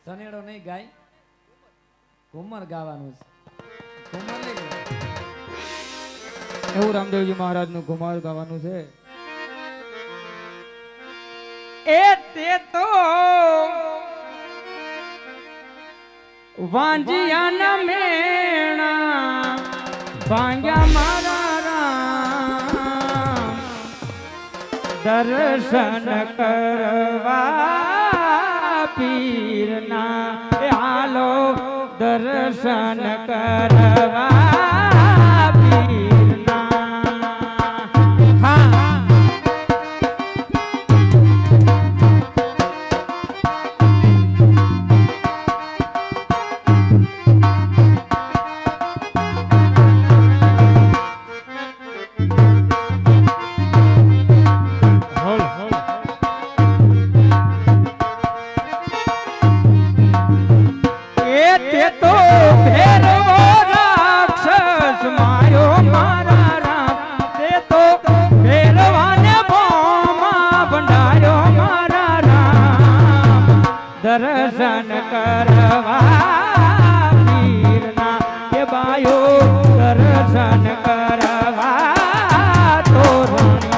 સનેડો નહીં ગાય, ઘુમર ગાવાનું છે. ઘુમર નહીં ગાય. એવું રામદેવજી મહારાજ નું ઘુમાર ગાવાનું છે. એ તે તો વાંજિયાના મેણા ભાંગ્યા મારા રામ, દર્શન કરવા પીરના એ હાલો દર્શન કરવા પીરના. હા દર્શન કરવા પીરના કે બાયો દર્શન કરવા તોરણિયા.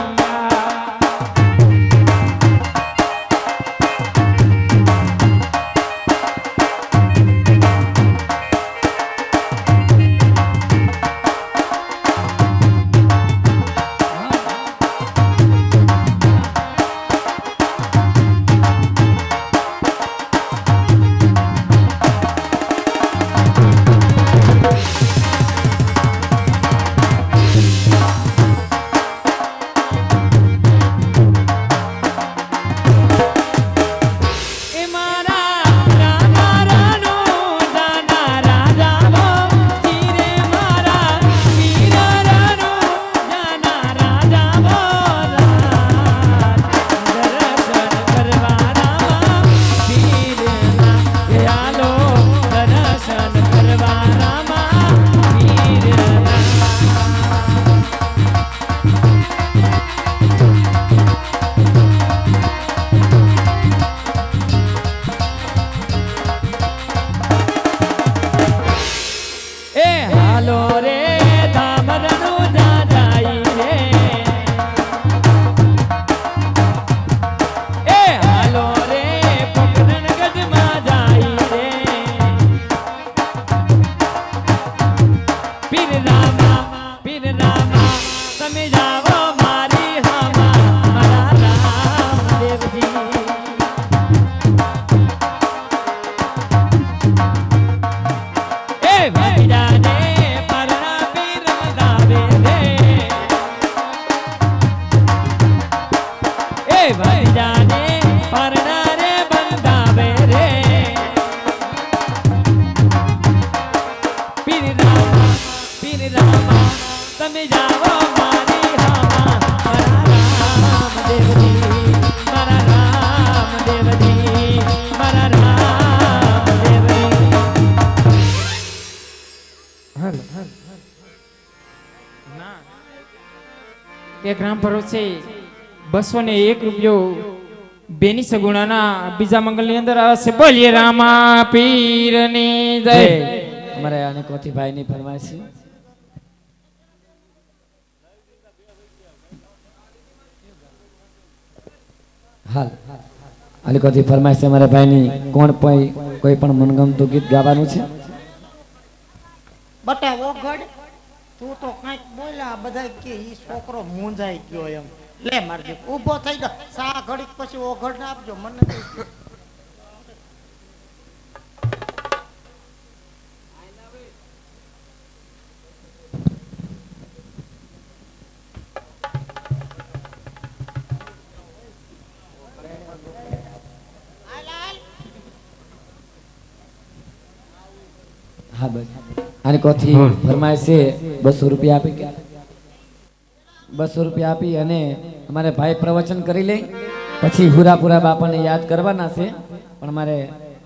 એક રામ ભરોસે 201 રૂપિયો બેની સગુણાના બીજા મંગલ ની અંદર આવશે. બોલીએ રામા પીરની જય. અમારે આને કોથી ભાઈ ની ફરમાઈશ છે. હાલ આલી કોથી ફરમાઈશ છે અમારા ભાઈ ની. કોણ કોઈ પણ મનગમતું ગીત ગાવાનું છે? બટા ઓગડ તું તો કઈક બોલ્યા બધા કે ઈ છોકરો મૂંઝાઈ ગયો એમ. લે મારજે ઊભો થઈ ગયો સા ઘડીક પછી ઓગડ ના આપજો મને નહીં. હા બસ આની કોથી ફરમાઈશ છે 200 રૂપિયા આપી કે 200 રૂપિયા આપી અને અમારે ભાઈ પ્રવચન કરી લે પછી હુરાપુરા બાપાને યાદ કરવાના છે. પણ મારે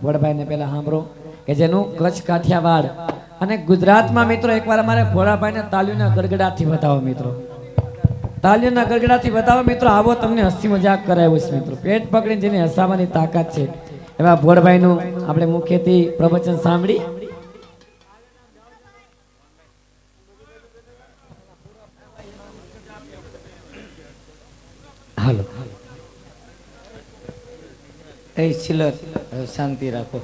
વડભાઈને પહેલા સાંભળો કે જેનું કચ્છ કાઠિયાવાડ અને ગુજરાતમાં મિત્રો એકવાર અમારે ભોળાભાઈને તાલીઓના ગડગડાથી બતાવો મિત્રો. તાલીઓના ગડગડાથી બતાવો મિત્રો. આવો તમને હસી મજાક કરાવ્યો છે મિત્રો. પેટ પકડીને જેની હસાવવાની તાકાત છે એવા ભોળભાઈનું આપણે મુખ્યથી પ્રવચન સાંભળી હાલો એ ચિલર શાંતિ રાખો.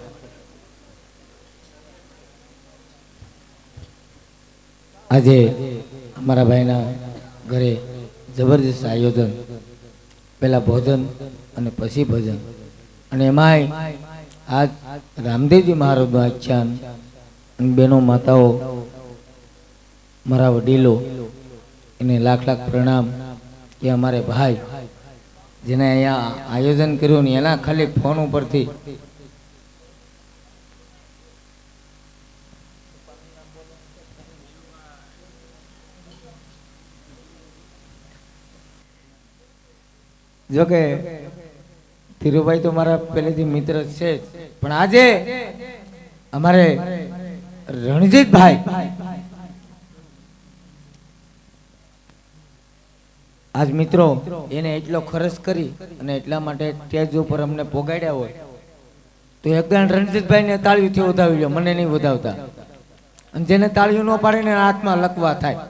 આજે અમારા ભાઈના ઘરે જબરદસ્ત આયોજન, પહેલા ભોજન અને પછી ભજન, અને એમાંય આજ રામદેવજી મહારાજનું આખ્યાન. બહેનો માતાઓ મારા વડીલો એને લાખ લાખ પ્રણામ કે અમારે ભાઈ જેને અહીંયા આયોજન કર્યું ને એના ખાલી ફોન ઉપરથી જોકે ધીરુભાઈ તો મારા પહેલેથી મિત્ર છે જ, પણ આજે અમારે રણજીતભાઈ આજ મિત્રો એને એટલો ખર્ચ કરી અને એટલા માટે સ્ટેજ ઉપર અમને પોગાડ્યા હોય તો એકદમ રણજીતભાઈ ને તાળીઓથી વધાવી લો, મને નહીં વધાવતા. અને જેને તાળીઓ ન પાડે ને હાથમાં લકવા થાય.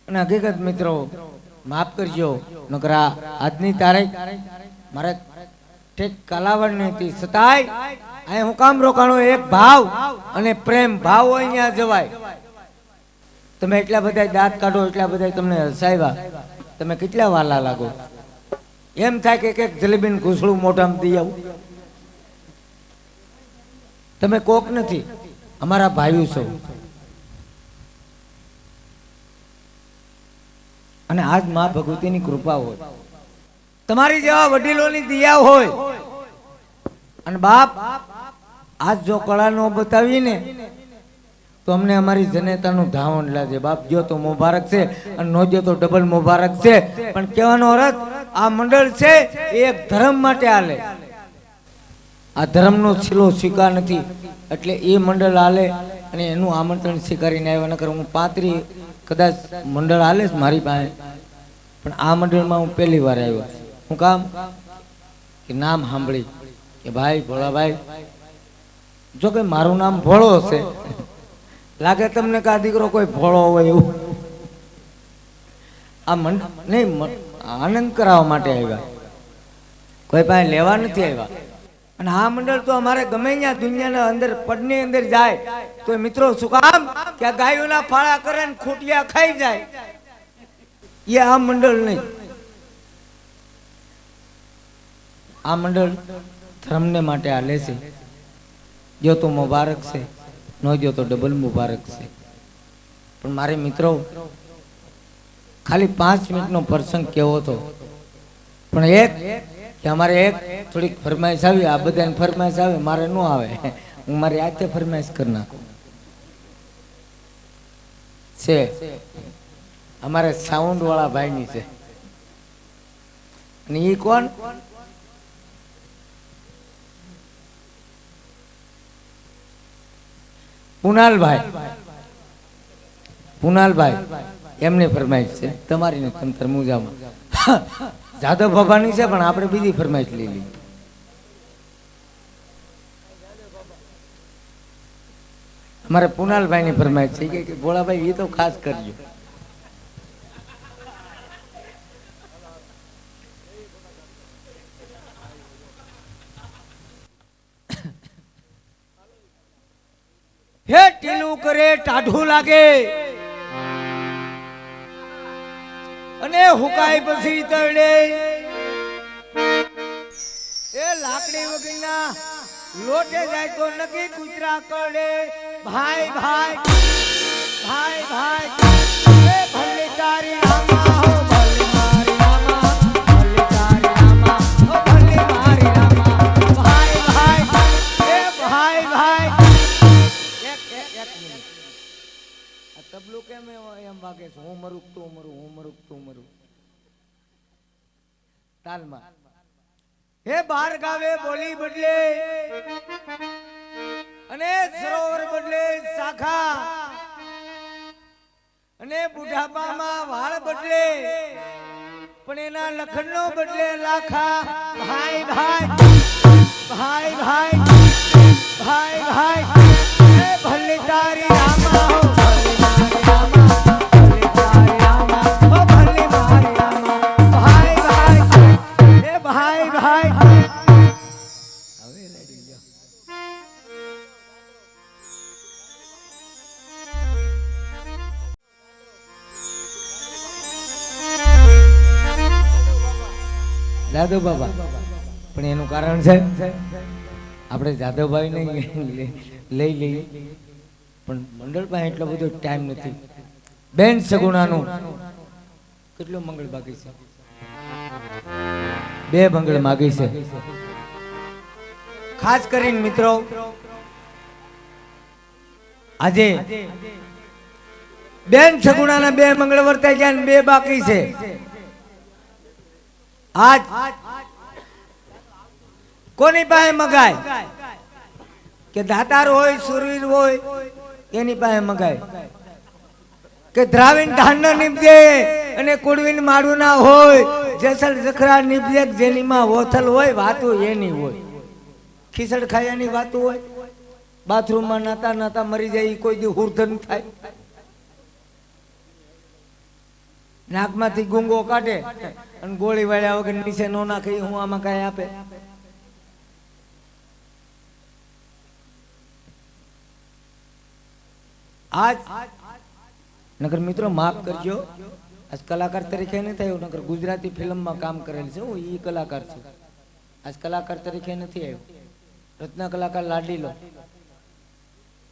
અને હકીકત મિત્રો માફ કરજો, નકર આજની તારીખ મારે ઠેક કાલાવડ નહીં હતી, છતાંય અહીં હું કામ રોકાણો એક ભાવ અને પ્રેમ ભાવ હોય અહીંયા જવાય. તમે એટલા બધા દાંત કાઢો, એટલા બધા તમને હસાવ્યા, તમે કેટલા વાલા લાગો. એમ થાય કે એક જલેબીનું ઘૂસડું મોઢામાં દઈ આવું. તમે કોક નથી, અમારા ભાઈઓ છો. અને આજ માં ભગવતીની કૃપા હોય, તમારી જેવા વડીલોની દયા હોય. અને બાપ આજ જો કળા નો બતાવીને તો અમને અમારી જનતાનું ધાવણ લાગે. બાપ જો તો મુબારક છે અને નો જો તો ડબલ મુબારક છે. પણ કહેવાનો અર્થ આ મંડળ છે એ એક ધર્મ માટે હાલે. આ ધર્મનો છેલ્લો સ્વીકાર નથી એટલે એ મંડળ હાલે અને એનું આમંત્રણ સ્વીકારીને આવ્યા. નકર હું 35 કદાચ મંડળ હાલે છે મારી પાસે, પણ આ મંડળમાં હું પહેલી વાર આવ્યો. હું કામ કે નામ સાંભળી કે ભાઈ ભોળાભાઈ, જો કે મારું નામ ભોળો છે, લાગે તમને કે આ દીકરો કોઈ ભોળો હોય એવું. આ નહીં, આનંદ કરાવવા માટે આવ્યા, કોઈ પાસે લેવા નથી આવ્યા. અને આ મંડળ તો અમારે ગમે ત્યાં દુનિયાના અંદર પડની અંદર જાય તો મિત્રો શું કામ કે આ ગાયોના ફાળા કરે ને ખૂટિયા ખાઈ જાય, એ આ મંડળ નહીં. આ મંડળ ધર્મને માટે હાલે છે. જો તો મુબારક છે, ન જો તો ડબલ મુબારક છે. પણ મારે મિત્રો ખાલી 5 મિનિટનો પ્રસંગ કેવો હતો, પણ એક કે અમારે એક થોડીક ફરમાઈશ આવી. આ બધાને ફરમાઈશ આવે, મારે ન આવે. હું મારી આતે ફરમાઈશ કરી નાખું. છે અમારે સાઉન્ડ વાળા ભાઈની છે. અને એ કોણ? પુનાલભાઈ એમની ફરમાઈશ છે, તમારી ને તમતર મુજામાં. જાદવ બાબાની છે પણ આપણે બીજી ફરમાઈશ લઈ લઈએ. અમારે પુનાલભાઈ ની ફરમાઈશ છે કે ભોળાભાઈ એ તો ખાસ કરજો. હે ટીલું કરે ટાઢું લાગે અને હુકાય પછી તળે. એ લાકડી વગરના લોટે જાય તો નકી કૂતરા કરડે. ભાઈ ભાઈ ભાઈ ભાઈ એ ભલે તારી રામા હો, ભલે મારી રામા, ભલે તારી રામા હો, ભલે મારી રામા. ભાઈ ભાઈ એ ભાઈ ભાઈ. એક મિનિટ, આ તબલું કેમ એમ વાગે છે? હું મરું તું મરું, હું મરું તું મરું. તાલમાં હે બાર ગાવે બોલી બદલે અને સરોવર બદલે શાખા. અને બુઢાપામાં વાળ બદલે પણ એના લખનનો બદલે લાખા. ભાઈ ભાઈ ભાઈ ભાઈ ભાઈ ભાઈ એ ભલે તારી રામા હો, ભલે તારી રામા, ભલે તારી રામા હો, ભલે મારી રામા. ભાઈ ભાઈ એ ભાઈ ભાઈ હવે લડી લ્યો. જાદવ બાબા પણ એનું કારણ છે આપણે જાદવભાઈ ને લઈ લઈએ પણ મંડળ પાસે એટલો બધો ટાઈમ નથી. બેન સગુણાનું કેટલું મંગળ બાકી છે? 2 મંગળ માગી છે. ખાસ કરીને મિત્રો આજે બેન સગુણાના 2 મંગળ વર્તાઈ ગયા ને 2 બાકી છે. આજ કોની પાસે મગાય કે દાતાર હોય સુરવીર હોય એની પાસે મગાય કે દ્રાવિણ ધાન નીપજે અને કુડવીન માડું ના હોય જેસલ જખરા નીપજે જેની માં વોથલ હોય વાતું એની હોય. ખીસડ ખાયાની વાતું હોય. બાથરૂમમાં નાતા નાતા મરી જાય ઈ કોઈ દી હુરધન થાય. નાકમાંથી ગુંગો કાઢે અને ગોળી વાળ્યા વગર નીચે નો નાખે હું આમાં કઈ આપે. આજ નગર મિત્રો માફ કરજો, આજ કલાકાર તરીકે નથી આવ્યો, નગર ગુજરાતી ફિલ્મમાં કામ કરેલ છે. હું ઈ કલાકાર છું, આજ કલાકાર તરીકે નથી આવ્યો. રત્ન કલાકાર લાડીલો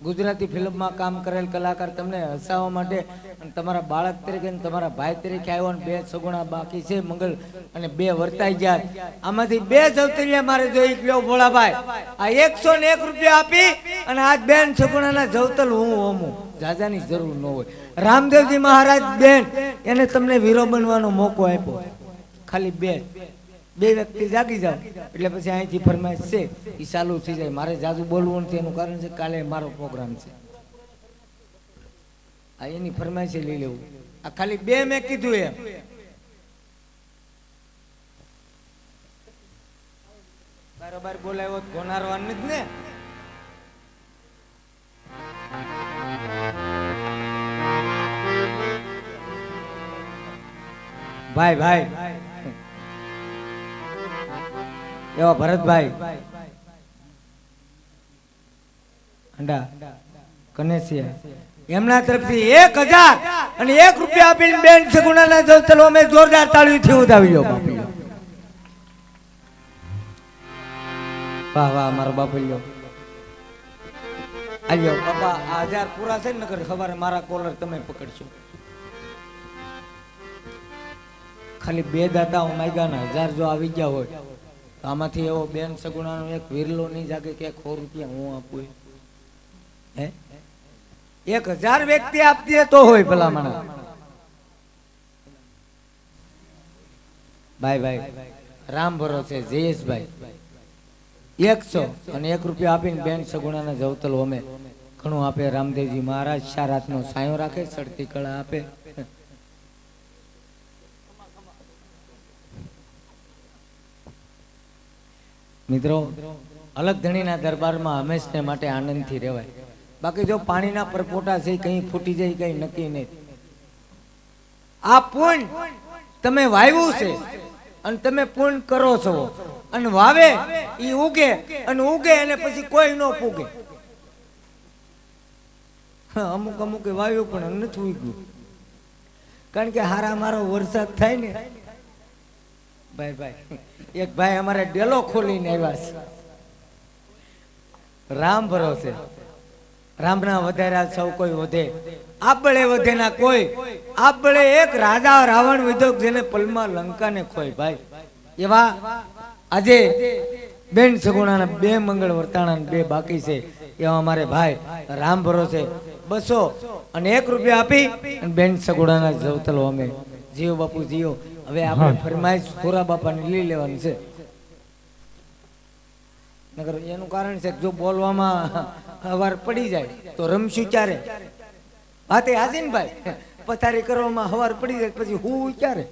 ગુજરાતી ફિલ્મમાં કામ કરેલ કલાકાર તમને હસાવવા માટે અને તમારા બાળક તરીકે અને તમારા ભાઈ તરીકે આવ્યો અને 2 સગુણા બાકી છે મંગળ અને 2 વર્તાઈ ગયા. આમાંથી 2 જવતરિયા મારે જોઈ ગયો ભોળાભાઈ. આ 101 રૂપિયા આપી અને આજ બેન સગુણાના જવતલ હું હોમું. જાજાની જરૂર ન હોય. રામદેવજી મહારાજ બેન એને તમને વીરો બનવાનો મોકો આપ્યો. ખાલી 2 વ્યક્તિ જાગી જાવ એટલે પછી અહીંથી ફરમાઈશ છે એ ચાલુ થઈ જાય. મારે જાજુ બોલવું નથી એનું કારણ છે કાલે મારો પ્રોગ્રામ છે. આ એની ફરમાઈશ લઈ લેવું. આ ખાલી 2 મેં કીધું એમ. બરાબર બોલાવ્યો ગોનારવાનું જ ને. ભાઈ ભાઈ એવા ભરતભાઈ અંડા કનેસિયા એમના તરફથી 1000 અને 1 રૂપિયા આપીને બેન સગુણાના જવતલો અમે જોરદાર તાળીઓથી વધાવી લ્યો. બાપુ વાહ વાહ મારો બાપુ લ્યો. આલ્યો બાપા આ 1000 પૂરા છે ને નકર ખબર મારા કોલર તમે પકડશો. ખાલી 2 દાતા માગ્યા ને 1000 જો આવી ગયા હોય તો આમાંથી એવો બેન સગુણાનો એક વિરલો નહીં જાગે કે 100 રૂપિયા હું આપું. હે 1000 વ્યક્તિ આપતી તો હોય ભલામણા. ભાઈ ભાઈ રામ ભરોસે જયેશભાઈ 100 અને 1 રૂપિયા આપીને બેન સગુણાના જવતલ અમે ઘણું આપે. રામદેવજી મહારાજ 4 હાથનો સાયો રાખે, ચડતી કળા આપે. મિત્રો અલગ ધણીના દરબારમાં હંમેશને માટે આનંદથી રહેવાય. બાકી જો પાણીના પરપોટા છે કઈ ફૂટી જાય કઈ નક્કી નહીં. આ પૂન તમે વાવ્યું છે અને તમે પૂન કરો છો અને વાવે ઈ ઉગે અને પછી કોઈ ન પૂગે. અમુક અમુક વાવ્યું પણ નથી ઉગ્યું કારણ કે હારા મારો વરસાદ થાય ને. ભાઈ ભાઈ એક ભાઈ અમારે ડેલો ખોલીને આવ્યા છે. રામ ભરોસે રામના વધાર્યા સૌ કોઈ વધે, આબળે વધે ના કોઈ. આબળે એક રાજા રાવણ વિધોક જેને પલમાં લંકાને ખોઈ. ભાઈ એવા આજે બેન સગુણાના 2 મંગળ વર્તાણા 2 બાકી છે. એવા અમારે ભાઈ રામ ભરોસે 200 અને 1 રૂપિયા આપી અને બેન સગુણાના જવતલો અમે જીઓ બાપુ જીઓ. હવે આપણે ફરમાઈશ ખોરા બાપાને લઈ લેવાનું છે. નગર એનું કારણ છે જો બોલવામાં વાર પડી જાય તો રમશું ક્યારે. વાતે હાજી ને ભાઈ. પથારી કરવામાં હવાર પડી જાય પછી હું ક્યારે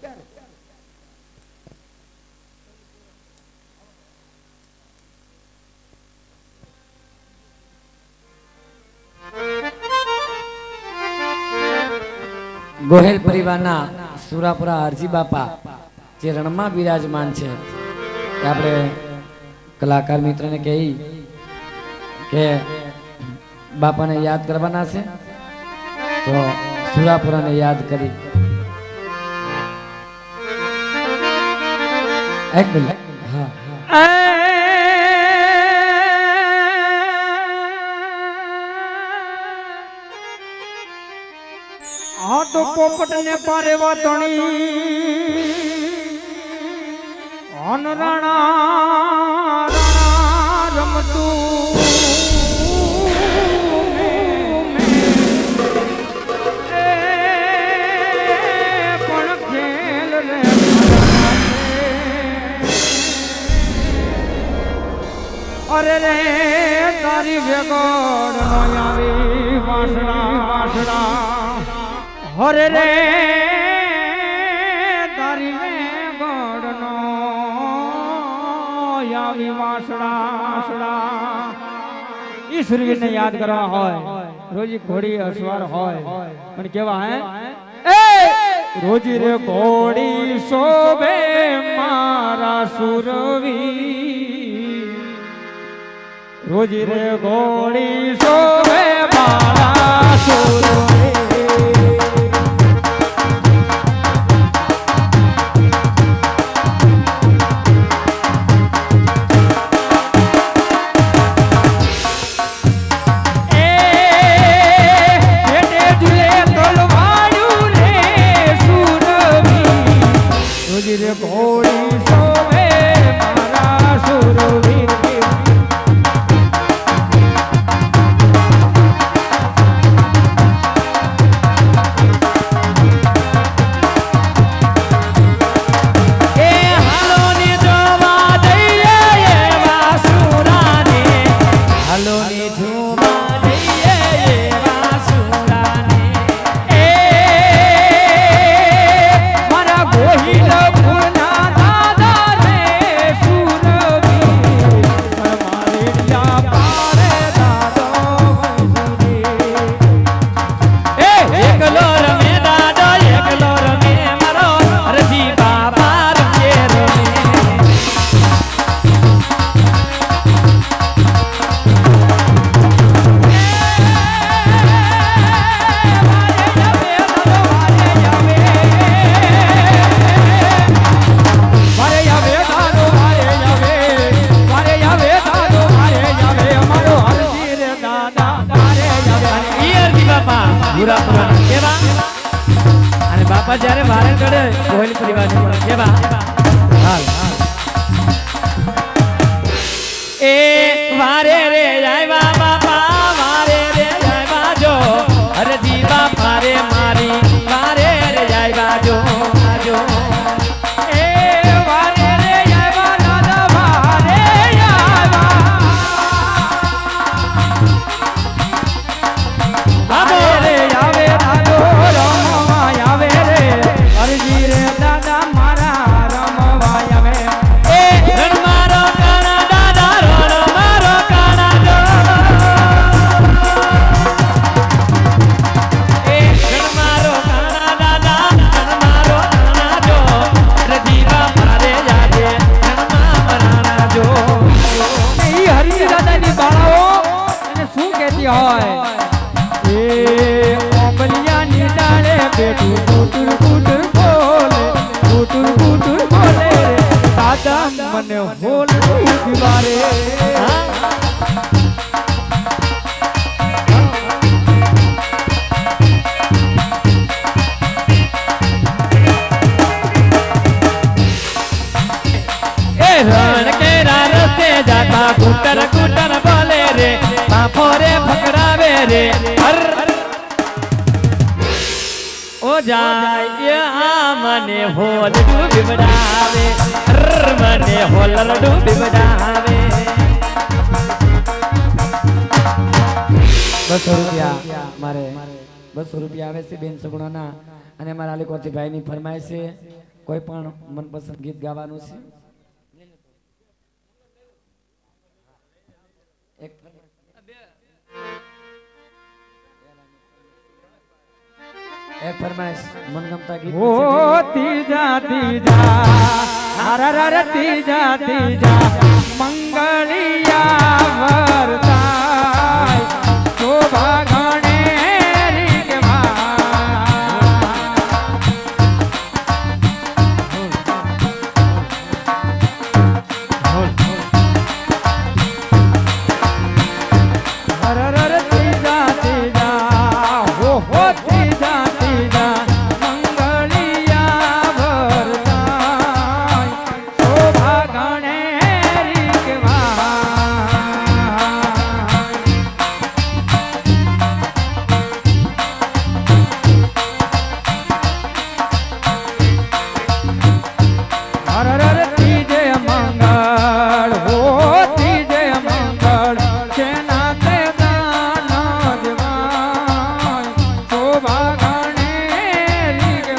ગોહેલ પરિવારના સુરાપુરા હરજી બાપા જે રણમાં બિરાજમાન છે એ આપણે કલાકાર મિત્રને કહી કે બાપાને યાદ કરવાના છે તો સુરાપુરાને યાદ કરી એક મિનિટ હા આ તો પોપટ ને પારે વાતણી અન રાણા રમતું પણ ખેલ રે અરે રે તારી વેગોડ નો આવી વાસણા વાસણા હરે રે તારી ગોડનો આવી વાસણા ઈશ્વરીને યાદ કરવા હોય રોજી ઘોડી અસવાર હોય પણ કેવા હે રોજી રે ઘોડી શોભે મારા સુરવી રોજી રે ઘોડી શોભે મારા સુરવી ઘોડી શોભે મારા સુરવીર અને બાપા જ્યારે વારણ કરે ગોહિલ પરિવાર કેવા હાલ એ વારે રે આવ્યા બાપા વારે રે આવ્યા જો હરજી બાપા રે મારી વારે રે આવ્યા જો આજો એ વારે રે આવ્યા દાદા વારે આવ્યા રે આવે દાદો આવે રે હરજી રે દાદા મારા રમવા આવે એ રણ મારો કાના દાદા રણ મારો કાના જો એ રણ મારો કાના દાદા રણ મારો કાના જો રજીવા મારે જાજે રણમાં મરાણા જો એ હરજી દાદાની બાળાઓ એને શું કહેતી હોય એ ઓબલિયાની ડાળે બેઠું કુટુર કુટુર બોલે દાદા મને હોલ દીવારે એ રણ કેરા રસ્તે જાતા કુટર કુટર બોલે રે બાપો રે ફકરાવે રે હર ઓ જાય આ મને હોલ ડૂબી બનાવે મને હોલ ડૂબી બનાવે 200 રૂપિયા મારે ₹200 આવે છે બેન સગુણાના અને અમારા આલીકોરથી ભાઈની ફરમાઈશ છે કોઈ પણ મનપસંદ ગીત ગાવાનું છે એક ફરમાઈશ મનગમતા ગીત ઓ તીજા તીજા હર તીજા તીજા મંગળિયા વરતાય શોભા ગણેરી કે હર તીજા તીજા હો તીજા તીજા મંગળિયા વરતાય શોભા ગણેરી કે હર તીજે મંગળ હો તીજે મંગળ સેના તે દાન દેવાય શોભા ગણેરી કે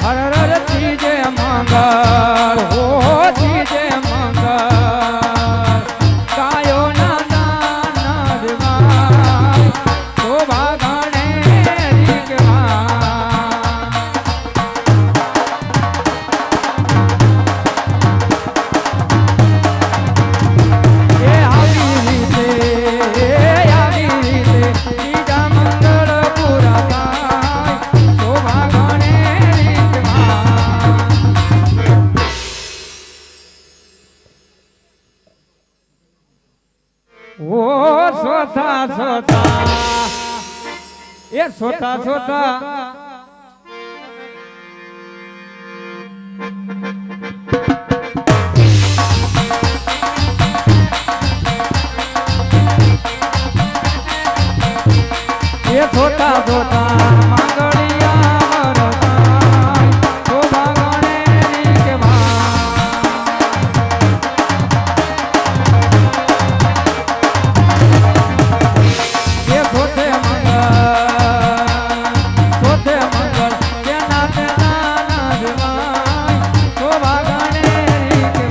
હર તીજે મંગળ હો તીજે મંગળ કાયો ના દાન દેવાય શોભા ગણેરી કે એ આવી રીતે ત્રીજા મંગળ પૂરા થાય શોભા ગણેરી કે ઓ સોતા સોતા એ સોતા સોતા એ સોતા સોતા મંગળિયા વરતાય શોભા ગણેરી કે એ સોતે મંગળ તેના તેના દેવાય શોભા ગણેરી કે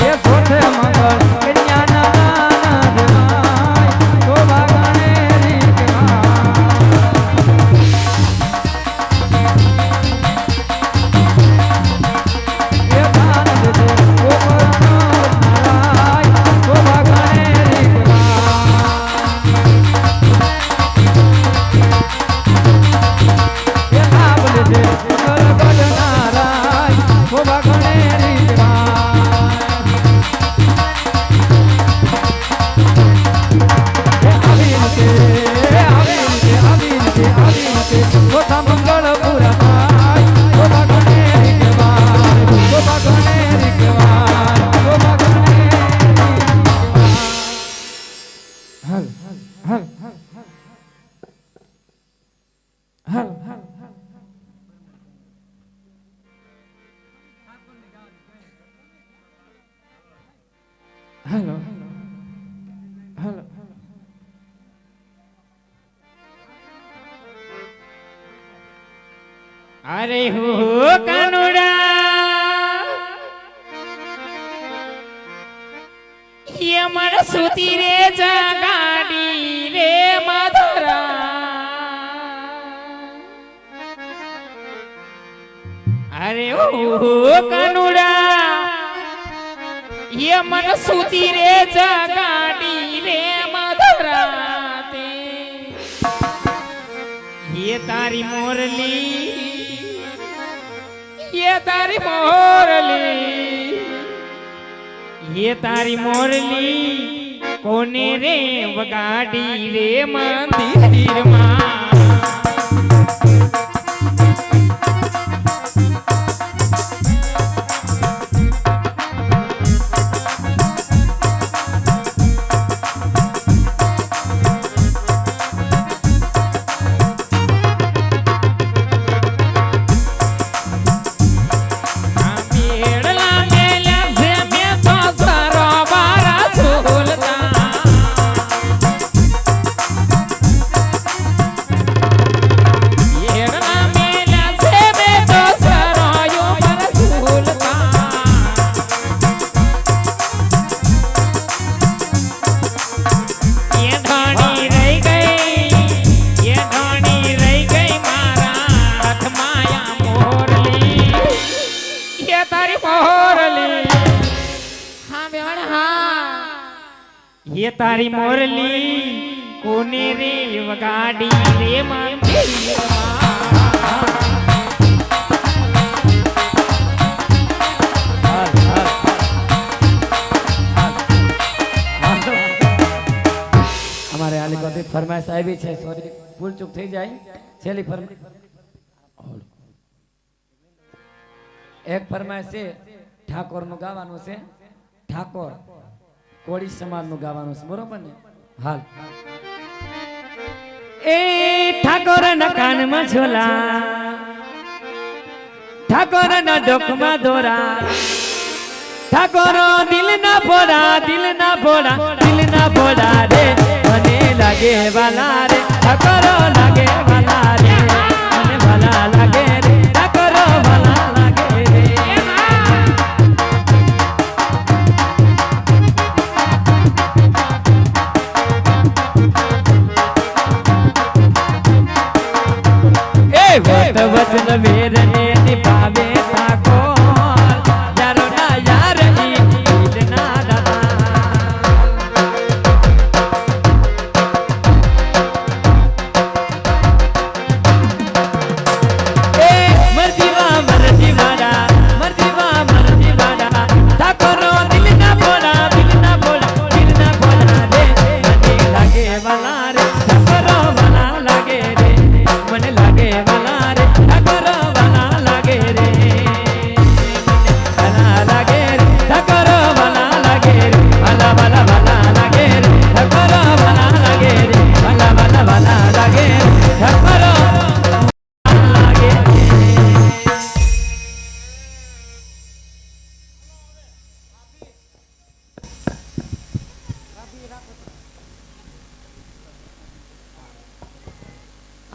એ સોતે મંગળ કન્યાના દેવાય શોભા ગણેરી કે એ દાન દેજે ગોપરનો નારાય શોભા ગણેરી કે એ લાભ લેજે ગલગલ નારાય શોભા ગણેરી કે સોતા મંગળ પૂરા થાય શોભા ગણેરી કે શોભા ગણેરી કે શોભા ગણેરી હલ હલ હલ હેલો હેલો અરે હો કાનુડા યમન સુતી રે જગાડી રે માધરા અરે ઓ કાનુડા યમન સુતી રે જગાડી રે માધરા તે ये तारी मोरली ये तारी मोरली ये तारी मोरली कोने रे वगाड़ी रे मंदिर માં એ તારી મોરલી કોને રે વગાડી રે અમારે આ બધી ફરમાઈશ આવી છે, સોરી ભૂલ ચૂક થઈ જાય. છેલ્લી ફરમાઈશ એક ફરમાઈશ છે, ઠાકોર નું ગાવાનું છે. ઠાકોર કોળી સમાજ નું ગાવાનું છે, બરોબર ને? હાલ. એ ઠાકોર ના કાનમાં ઝોલા, ઠાકોર ના ડોકમાં દોરા, ઠાકોર દિલ ના ભોળા, દિલ ના ભોળા, દિલ ના ભોળા રે મને લાગે વાલા રે, ઠાકોર લાગે વાલા રે, મને વાલા લાગે રે, ઠાકોર વાલા લાગે રે. વત વચન વેર ને નિભાવે ઠાકોર, યારો ના યાર ઈ ઈદ ના દાદા. એ મરજીવા મરજી વાડા, મરજીવા મરજી વાડા, ઠાકોરો દિલ ના ભોળા, દિલ ના ભોળા, દિલ ના ભોળા રે મને લાગે વાલા રે, ઠાકોરો વાલા લાગે રે, મને લાગે વાલા.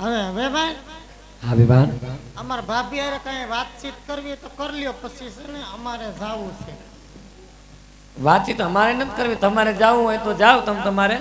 હવે હવે ભાઈ હા વિભાન, અમારા ભાભી હારે કઈ વાતચીત કરવી તો કરી લ્યો, પછી છે ને અમારે જાવું છે. વાતચીત અમારે નથી કરવી, તમારે જાવું હોય તો જાઓ. તમારે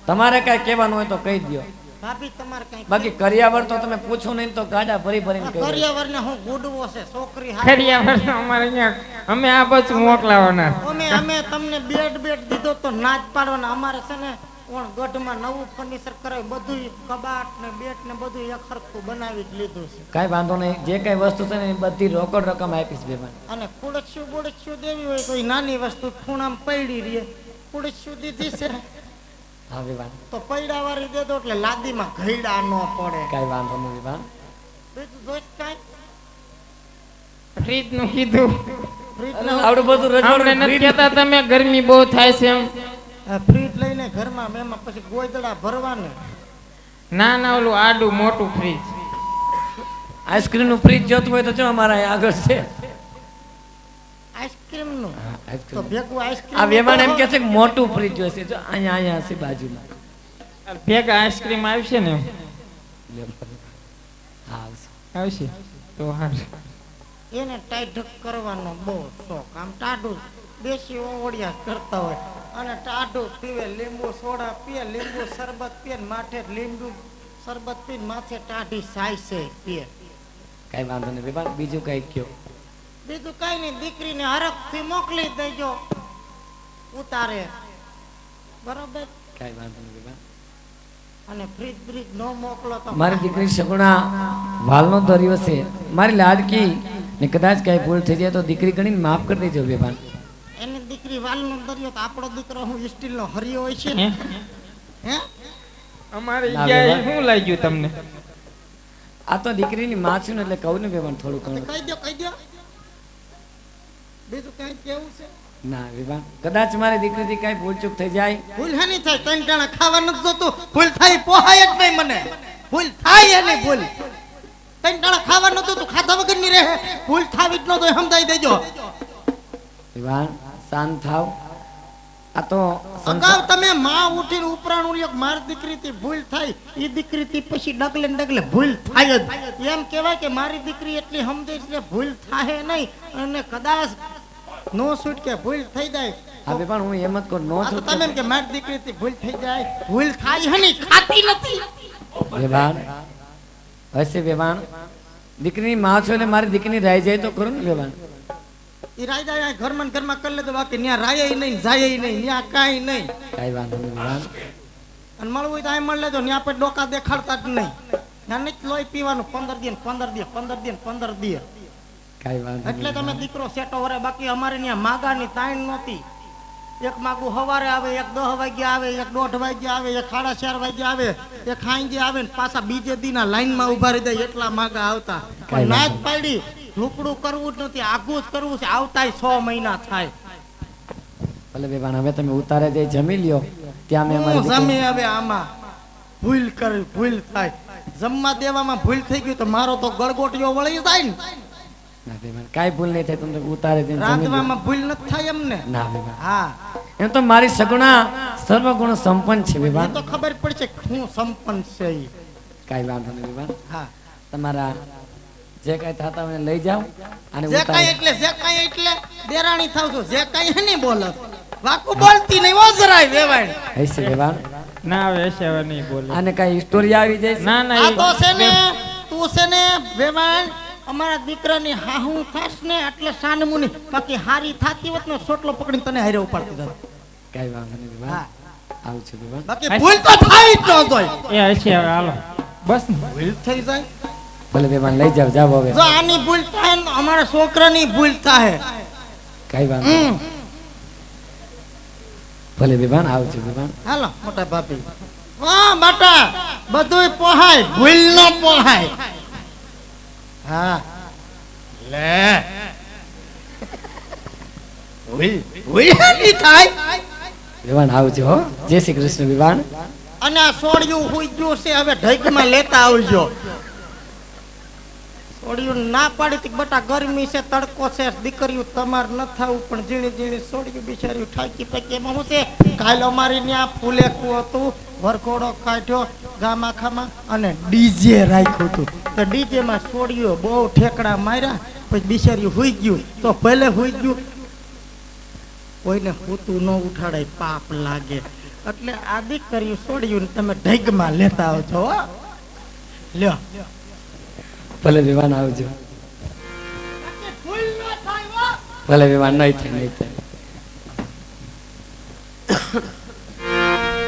તમારે કઈ કહેવાનું હોય તો કહી દો. ભાભી તમારે કઈ બાકી કરિયાવર તો તમે પૂછો નહીં તો ગાડા ભરી ભરીને કહી દો. કરિયાવર ને હું ગુડવો છે, છોકરી ખરિયાવર અમારે અહીંયા અમે આ બધું મોકલાવાના. અમે તમને બેડ બેડ દીધો તો નાચ પાડવાના. અમારે છે ને કોણ ગઢમાં નવું ફર્નિચર કરાવી, બધું કબાટ ને બેટ ને બધું એક સરખું બનાવી જ લીધું છે. કાઈ વાંધો નહીં, જે કઈ વસ્તુ છે ને એ બધી રોકડ રકમ આપીશ બેભાન. અને કુડસ્યું દેવી હોય કોઈ નાની વસ્તુ ખૂણામાં પડી રહે, કુડસ્યું દીધી છે હા બેભાન, તો પૈડા વાળી દે દો એટલે લાદીમાં ઘઈડા ન પડે. કાઈ વાંધો નહીં બેભાન. બીજું જોઈ કાંઈ ફ્રીજ નું કીધું, આવડું બધું આપણે નથી કહેતા તમે ગરમી બહુ થાય છે એમ. ફ્રીજ લઈને ઘરમાં એમાં પછી ગોદડા ભરવાને. ના ના ઓલું આડું મોટું ફ્રીજ. આઈસ્ક્રીમ નું ફ્રીજ જોતું હોય તો જો અમારા અહીં આગળ છે. આઈસ્ક્રીમ નું તો આઈસ્ક્રીમ ભેગું આઈસ્ક્રીમ આ વેવાણ એમ કે છે કે મોટું ફ્રીજ જોઈશે, જો અહીંયા અહીંયા છે બાજુમાં. ભેગા આઈસ્ક્રીમ આવશે ને? હા આવશે. આવશે તો હા. એને ટાઈટ કરવાનો બહુ શોખ. આમ ટાઢું દેશી ઓવડિયા કરતા હોય અને ટાઢું પીવે, લીંબુ સોડા પીએ, લીંબુ શરબત પીએ, માથે લીંબુ શરબત પીને માથે ટાઢી સાયસે પીએ. કઈ વાંધો નહીં બેભાન, બીજું કઈ કયો? બીજું કઈ નહીં, દીકરીને હરખથી મોકલી દેજો ઉતારે, બરોબર? કઈ વાંધો નહીં બેભાન. અને ફ્રીજ બ્રીજ ન મોકલો તો મારી દીકરી સગુણા વાલનો દરિયો છે, મારી લાડકી ને કદાચ કઈ ભૂલ થઈ જાય તો દીકરી ગણીને માફ કરી દેજો બેભાન. એની દીકરી વાલનો દરિયો તો આપણો દીકરો હું સ્ટીલનો હરિયો હોય છે ને. હે અમારે ના ઈયા બેવા. શું લાગ્યું તમને? આ તો દીકરીની માં છું ને એટલે કહું ને બેભાન થોડું ઘણું. કહી દો બીજું કઈ કેવું છે? ના બેભાન, કદાચ મારી દીકરીથી કઈ ભૂલ ચૂક થઈ જાય ભૂલ હે નહીં થાય, ત્રણ ટાણા ખાવા નથી જોતું. ભૂલ થાય પોહાય જ નહીં મને. ભૂલ થાય એની ભૂલ. ત્રણ ટાણા ખાવા નતું તું ખાધા વગર ની રહે. ભૂલ થાવી જ ન તો સમજાઈ દેજો. બેભાન શાંત થાવ. આ તો અગાઉ તમે માં ઉઠીને ઉપરાણ ઉલ્યો મારી દીકરીથી ભૂલ થાય, ઈ દીકરીથી પછી ડગલે ને ડગલે ભૂલ થાય જ. એમ કહેવાય કે મારી દીકરી એટલી સમજે છે ભૂલ થાય નહીં, અને કદાચ નો છૂટ કે ભૂલ થઈ જાય હા બેભાન, હું એમ જ કહું નો આ તો છું તમે એમ કે મારી દીકરીથી ભૂલ થઈ જાય. ભૂલ થાય હે નહીં, ખાતી નથી. બેભાન. હશે બેભાન, દીકરીની માં છો એટલે મારી દીકરીની રાઈ જાય તો ખરું ને બેભાન. એ રાયદા અહીંયા ઘરમાં ને ઘરમાં કરી લેતો બાકી ત્યાં રાય નહીં જાય નહીં ત્યાં કાંઈ નહીં કઈ વાંધો નહીં વિવાન અને મળવું હોય તો અહીં મળી લેજો ત્યાં આપણે ડોકા દેખાડતા જ નહીં ત્યાં નહીં જ લોહી પીવાનું 15 દિન 15 દિન 15 દિન 15 દિન કઈ વાંધો એટલે નહીં તમે દીકરો સેટો વરે બાકી અમારે ત્યાં માગાની તાણ નહોતી એક માગું સવારે આવે એક 10 વાગ્યા આવે એક 1:30 વાગ્યા આવે એક 4:30 વાગ્યા આવે એક ખાંજે આવે ને પાછા બીજે દીના લાઈનમાં ઉભા રહી જાય એટલા માગા આવતા પણ ના જ પાડી ઢોકળું કરવું જ નથી આઘું જ કરવું છે આવતાય 6 મહિના થાય ભલે વિવાન હવે તમે ઉતારે જઈ જમી લ્યો ત્યાં મેં હું અમારી જમી હવે આમાં ભૂલ કરી ભૂલ થાય જમવા દેવામાં ભૂલ થઈ ગઈ તો મારો તો ગળગોટીઓ વળી જાય ને ના વિવાન કાઈ ભૂલ નહીં થાય તમે ઉતારે જઈને જમી લ્યો રાંધવામાં ભૂલ નથી થાય એમને ના વિવાન હા એમ તો મારી સગુણા સર્વગુણ સંપન્ન છે એ વિવાન તો ખબર પડશે કે હું સંપન્ન છે ઈ. કઈ વાંધો નહીં વિવાન હા તમારા જે કઈ થતા હોય એને લઈ જાઓ અને જે કાંઈ એટલે દેરાણી થાવ છું જે કાંઈ હે નહીં બોલત વાકુ બોલતી નહીં ઓ જરાય વેવાણ હશે વિવાન ના હવે એસે હવે નહીં બોલે અને કઈ સ્ટોરી આવી જાય છે? ના ના આ ઈ- તો છે ને તું છે ને વેવાણ અમારા દીકરાની હાહુ થાસ ને એટલે સાનમુની બાકી હારી થાતી હોત ને સોટલો પકડીને તને હારે ઉપાડતી જાત કઈ વાંધો નહીં વિવાન હા આવું છું વિવાન બાકી ભૂલ તો થાય જ ન જોય એ હશે હવે હાલો બસ ભૂલ થઈ જાય ભલે વિવાન લઈ જાઓ જાઓ હવે જો આની ભૂલ થાય ને અમારા છોકરાની ભૂલ થાય કઈ વાંધો નહીં. ભલે વિવાન આવું છું વિવાન હાલો મોટા ભાભી હા બાટા બધુંય પોહાય ભૂલ ન પોહાય હા લે ભૂલ ભૂલ નહીં થાય વિવાન આવું છું હો જય શ્રી કૃષ્ણ વિવાન અને આ સોડિયું હુઈ ગયું છે હવે ઢઈકમાં લેતા આવજો સોડિયું ના પાડી તી બટા ગરમી છે તડકો છે દીકરીઓ તમાર ન થાવું પણ ઝીણી ઝીણી સોડિયું બિચાર્યું ઠાકી પકી એમાં શું છે કાલ અમારી ત્યાં ફૂલે કુ હતું વરઘોડો કાઢ્યો ગામાખામાં અને ડીજે રાખ્યું હતું તો ડીજે માં સોડિયું બહુ ઠેકડા માર્યા પછી બિચાર્યું હુઈ ગયું તો ભલે હુઈ ગયું કોઈને પૂતું ન ઉઠાડાય પાપ લાગે એટલે આ દીકરીઓ સોડિયું તમે ઢઈકમાં લેતા આવજો હો લ્યો ભલે વિવાન આવજો ભૂલ ન થાય હો ભલે વિવાન નહીં થાય નહીં થાય